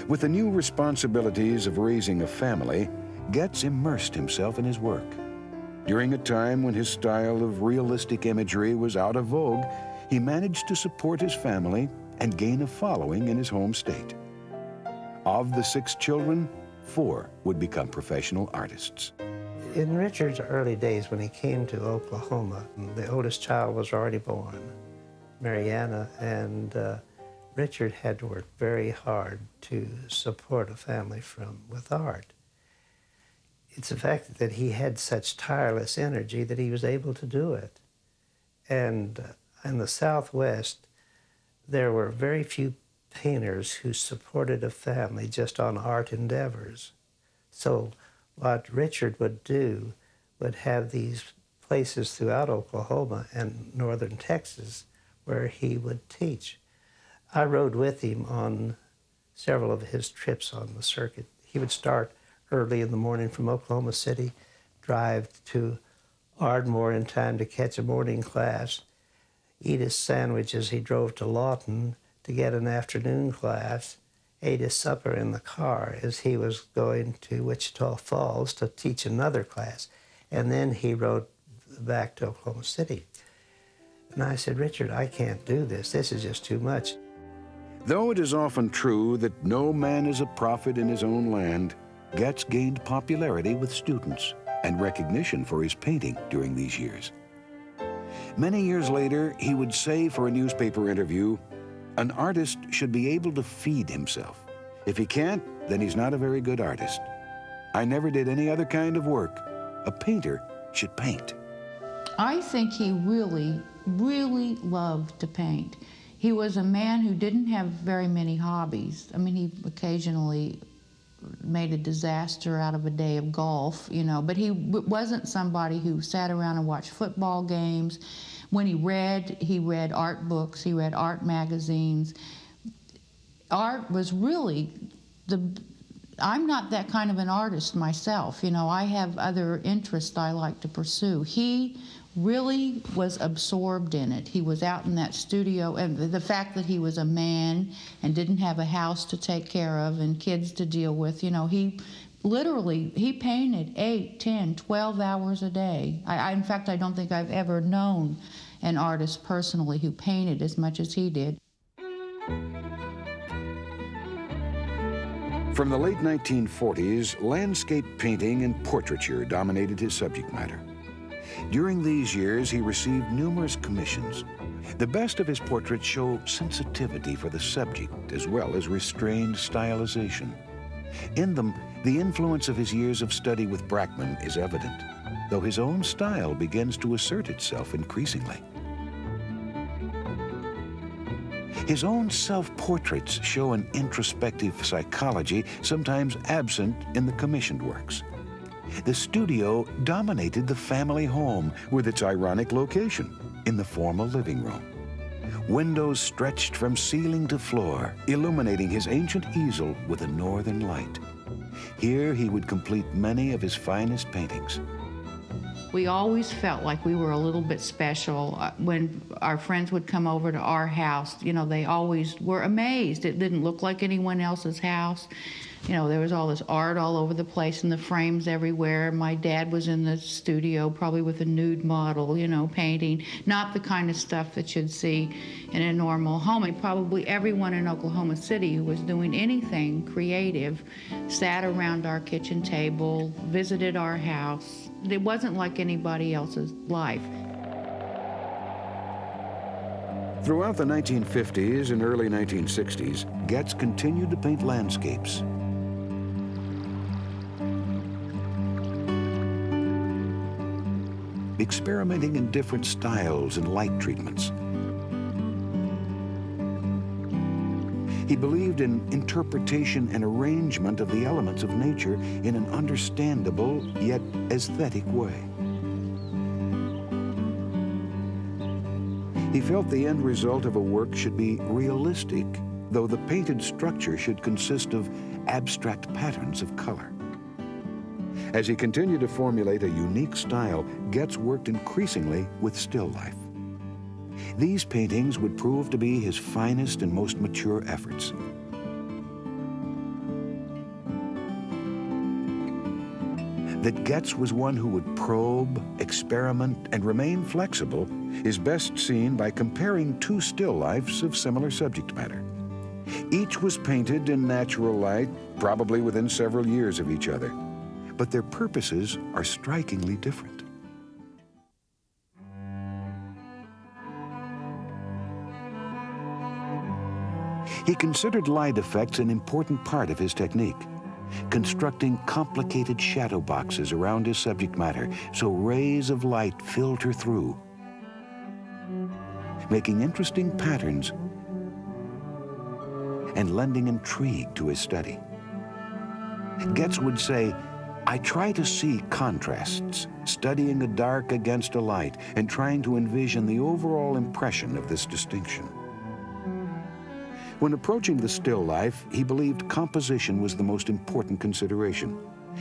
With the new responsibilities of raising a family, Goetz immersed himself in his work. During a time when his style of realistic imagery was out of vogue, he managed to support his family and gain a following in his home state. Of the 6 children, 4 would become professional artists. In Richard's early days, when he came to Oklahoma, the oldest child was already born, Mariana, and Richard had to work very hard to support a family with art. It's the fact that he had such tireless energy that he was able to do it. And in the Southwest, there were very few painters who supported a family just on art endeavors. So what Richard would do would have these places throughout Oklahoma and northern Texas where he would teach. I rode with him on several of his trips on the circuit. He would start early in the morning from Oklahoma City, drive to Ardmore in time to catch a morning class, eat his sandwiches. He drove to Lawton to get an afternoon class, ate his supper in the car as he was going to Wichita Falls to teach another class. And then he rode back to Oklahoma City. And I said, Richard, I can't do this. This is just too much. Though it is often true that no man is a prophet in his own land, Goetz gained popularity with students and recognition for his painting during these years. Many years later, he would say for a newspaper interview, "An artist should be able to feed himself. If he can't, then he's not a very good artist. I never did any other kind of work. A painter should paint." I think he really, really loved to paint. He was a man who didn't have very many hobbies. I mean, he occasionally made a disaster out of a day of golf, you know, but he wasn't somebody who sat around and watched football games. When he read art books, he read art magazines. Art was really I'm not that kind of an artist myself, you know, I have other interests I like to pursue. He really was absorbed in it. He was out in that studio, and the fact that he was a man and didn't have a house to take care of and kids to deal with, you know, he painted 8, 10, 12 hours a day. In fact, I don't think I've ever known an artist personally who painted as much as he did. From the late 1940s, landscape painting and portraiture dominated his subject matter. During these years, he received numerous commissions. The best of his portraits show sensitivity for the subject as well as restrained stylization. In them, the influence of his years of study with Brackman is evident, though his own style begins to assert itself increasingly. His own self-portraits show an introspective psychology sometimes absent in the commissioned works. The studio dominated the family home with its ironic location in the formal living room. Windows stretched from ceiling to floor, illuminating his ancient easel with a northern light. Here he would complete many of his finest paintings. We always felt like we were a little bit special. When our friends would come over to our house, you know, they always were amazed. It didn't look like anyone else's house. You know, there was all this art all over the place and the frames everywhere. My dad was in the studio, probably with a nude model, you know, painting. Not the kind of stuff that you'd see in a normal home. And probably everyone in Oklahoma City who was doing anything creative sat around our kitchen table, visited our house. It wasn't like anybody else's life. Throughout the 1950s and early 1960s, Goetz continued to paint landscapes. Experimenting in different styles and light treatments. He believed in interpretation and arrangement of the elements of nature in an understandable yet aesthetic way. He felt the end result of a work should be realistic, though the painted structure should consist of abstract patterns of color. As he continued to formulate a unique style, Goetz worked increasingly with still life. These paintings would prove to be his finest and most mature efforts. That Goetz was one who would probe, experiment, and remain flexible is best seen by comparing two still lifes of similar subject matter. Each was painted in natural light, probably within several years of each other, but their purposes are strikingly different. He considered light effects an important part of his technique, constructing complicated shadow boxes around his subject matter so rays of light filter through, making interesting patterns and lending intrigue to his study. Goetz would say, "I try to see contrasts, studying a dark against a light and trying to envision the overall impression of this distinction." When approaching the still life, he believed composition was the most important consideration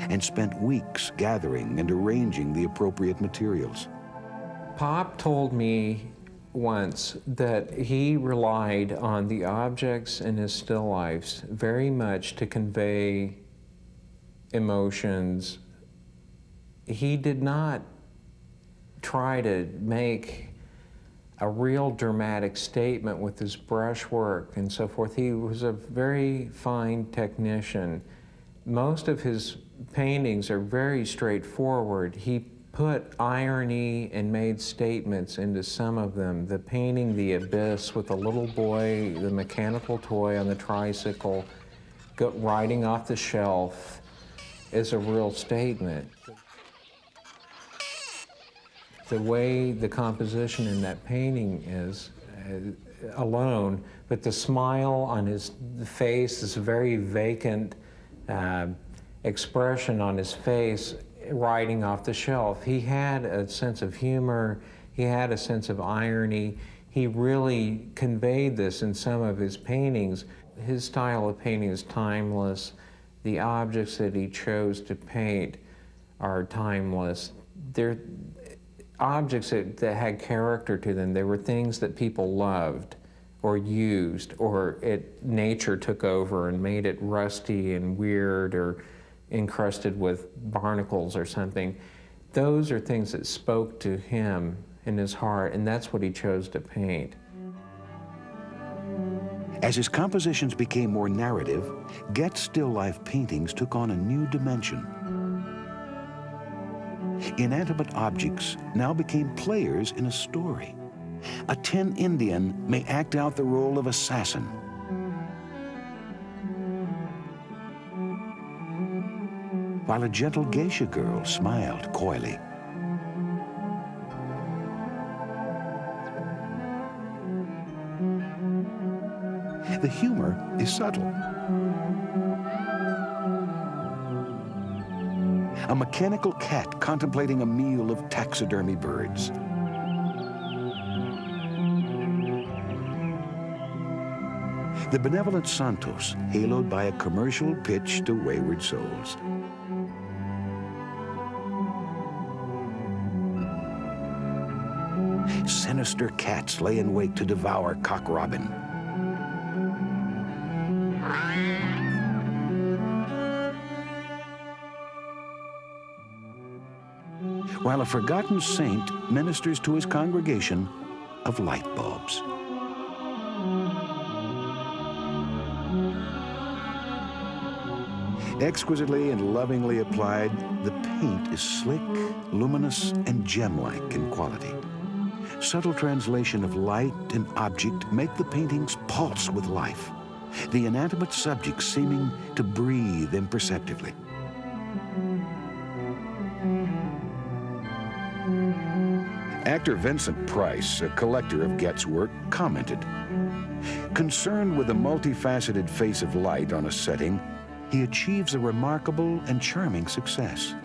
and spent weeks gathering and arranging the appropriate materials. Pop told me once that he relied on the objects in his still lifes very much to convey emotions. He did not try to make a real dramatic statement with his brushwork and so forth. He was a very fine technician. Most of his paintings are very straightforward. He put irony and made statements into some of them. The painting, The Abyss, with the little boy, the mechanical toy on the tricycle, riding off the shelf, is a real statement. The way the composition in that painting is alone, but the smile on his face, this very vacant expression on his face, riding off the shelf. He had a sense of humor, he had a sense of irony. He really conveyed this in some of his paintings. His style of painting is timeless. The objects that he chose to paint are timeless. They're objects that had character to them. They were things that people loved or used, or nature took over and made it rusty and weird or encrusted with barnacles or something. Those are things that spoke to him in his heart, and that's what he chose to paint. As his compositions became more narrative, Goetz still life paintings took on a new dimension. Inanimate objects now became players in a story. A tin Indian may act out the role of assassin. While a gentle geisha girl smiled coyly. The humor is subtle. A mechanical cat contemplating a meal of taxidermy birds. The benevolent Santos, haloed by a commercial pitch to wayward souls. Sinister cats lay in wait to devour Cock Robin. While a forgotten saint ministers to his congregation of light bulbs. Exquisitely and lovingly applied, the paint is slick, luminous, and gem-like in quality. Subtle translation of light and object make the paintings pulse with life, the inanimate subjects seeming to breathe imperceptibly. Actor Vincent Price, a collector of Goetz work, commented, "Concerned with the multifaceted face of light on a setting, he achieves a remarkable and charming success.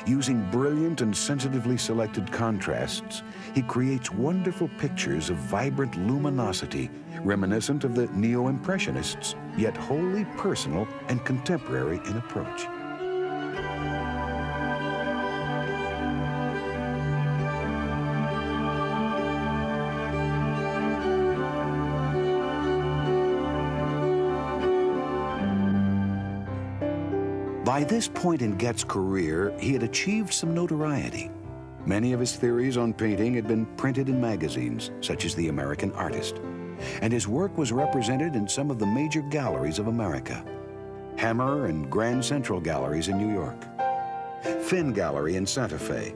Using brilliant and sensitively selected contrasts, he creates wonderful pictures of vibrant luminosity, reminiscent of the neo-impressionists, yet wholly personal and contemporary in approach." By this point in Goetz's career, he had achieved some notoriety. Many of his theories on painting had been printed in magazines, such as The American Artist, and his work was represented in some of the major galleries of America. Hammer and Grand Central Galleries in New York, Finn Gallery in Santa Fe.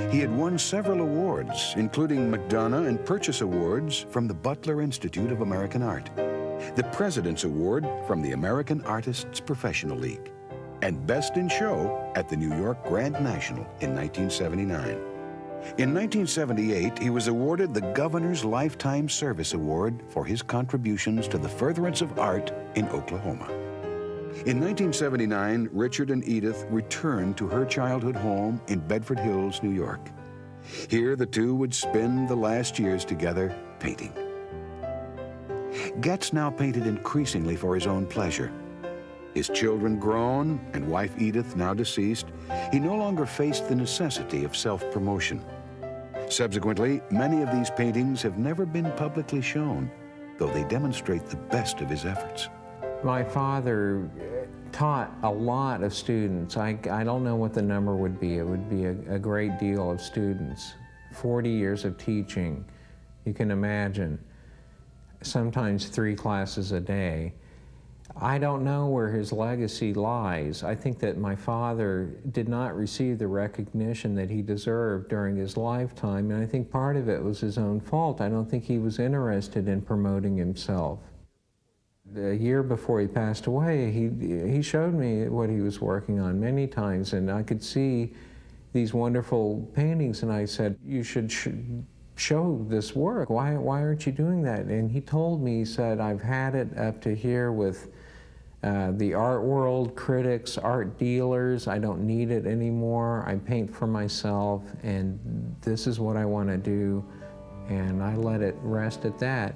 He had won several awards, including McDonough and Purchase Awards from the Butler Institute of American Art, the President's Award from the American Artists Professional League, and Best in Show at the New York Grand National in 1979. In 1978, he was awarded the Governor's Lifetime Service Award for his contributions to the furtherance of art in Oklahoma. In 1979, Richard and Edith returned to her childhood home in Bedford Hills, New York. Here, the two would spend the last years together painting. Goetz now painted increasingly for his own pleasure. His children grown and wife Edith now deceased, he no longer faced the necessity of self-promotion. Subsequently, many of these paintings have never been publicly shown, though they demonstrate the best of his efforts. My father taught a lot of students. I don't know what the number would be. It would be a great deal of students. 40 years of teaching, you can imagine. Sometimes 3 classes a day. I don't know where his legacy lies. I think that my father did not receive the recognition that he deserved during his lifetime, and I think part of it was his own fault. I don't think he was interested in promoting himself. A year before he passed away, he showed me what he was working on many times, and I could see these wonderful paintings, and I said, you should show this work. Why aren't you doing that? And he told me, he said, I've had it up to here with the art world, critics, art dealers. I don't need it anymore. I paint for myself, and this is what I want to do. And I let it rest at that.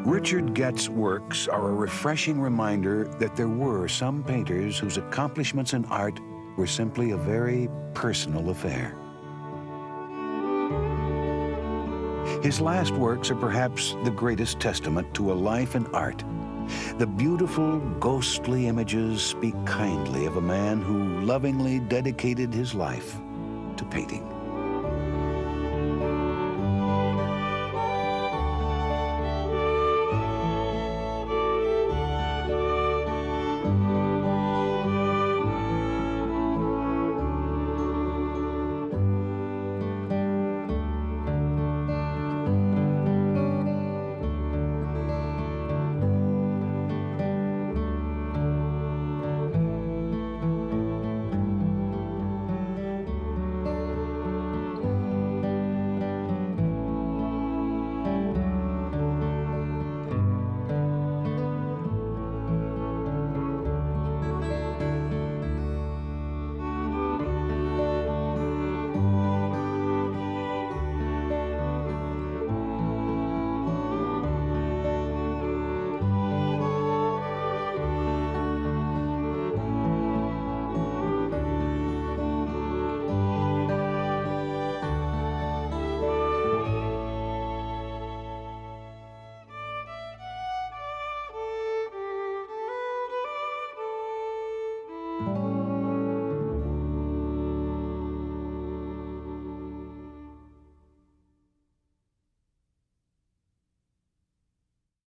Richard Goetz's works are a refreshing reminder that there were some painters whose accomplishments in art were simply a very personal affair. His last works are perhaps the greatest testament to a life in art. The beautiful, ghostly images speak kindly of a man who lovingly dedicated his life to painting.